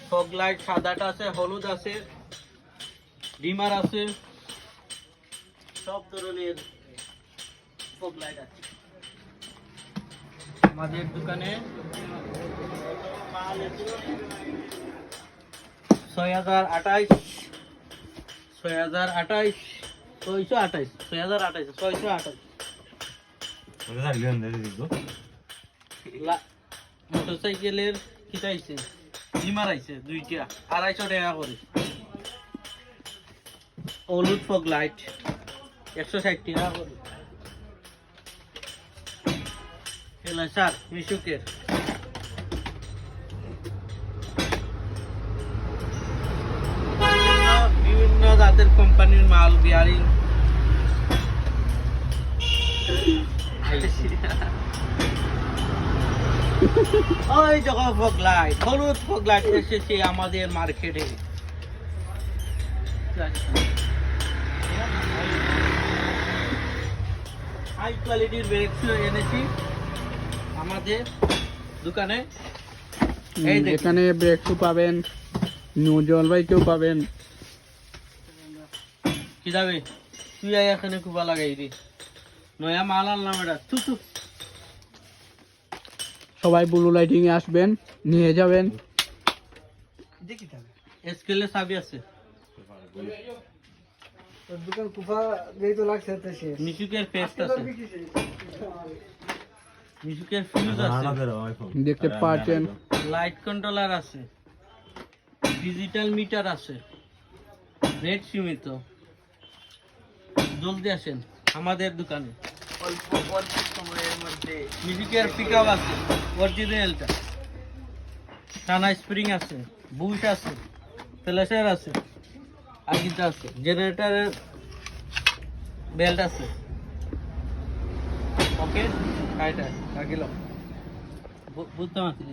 Fog light সাদাটা আছে, হলুদ আছে, ডিমার আছে, সব ধরনের ফগ লাইট আছে আমাদের দোকানে। 6028 6028 628 6028 628 মোটরসাইকেলের কিটা আইছে, ডিমার আইছে দুইটা 250 টাকা করে। হলুদ ফগ লাইট 160 টাকা করে। এলাসার মিশুকের বিভিন্ন জাতের কোম্পানির মাল, বিয়ারিং। ওই যখন ফগ লাইট, হলুদ ফগ লাইট এসেছে আমাদের মার্কেটে। হাই কোয়ালিটির ব্রেক এনেছি আমাদের দোকানে। এখানে ব্রেক শু পাবেন, নিউ জলপাইকেও পাবেন। কি যাবে তুই এখানে কুপা লাগাই দি, নয়া মাল আনলাম এটা। তু সবাই ব্লু লাইটিং এ আসবেন, নিয়ে যাবেন। স্কেলে চাবি আছে, দোকান কুফা যেই তো লাগছে তো শেষ। মিশুকের পেস্ট আছে, মিশুকের ফিউজ আছে, দেখতে পাচ্ছেন লাইট কন্ট্রোলার আছে, ডিজিটাল মিটার আছে, নেট সীমিত। জলদি আসেন আমাদের দোকানে, অল্প অল্প সময়ের মধ্যে। মিউজিকের পিকআপ আছে অরিজিনালটা, টানা স্প্রিং আছে, বুশ আছে, ফ্ল্যাশার আছে, আগিটা আছে, জেনারেটরের বেল্ট আছে। ওকে কাইটা লাগিল বুঝতে পারছি।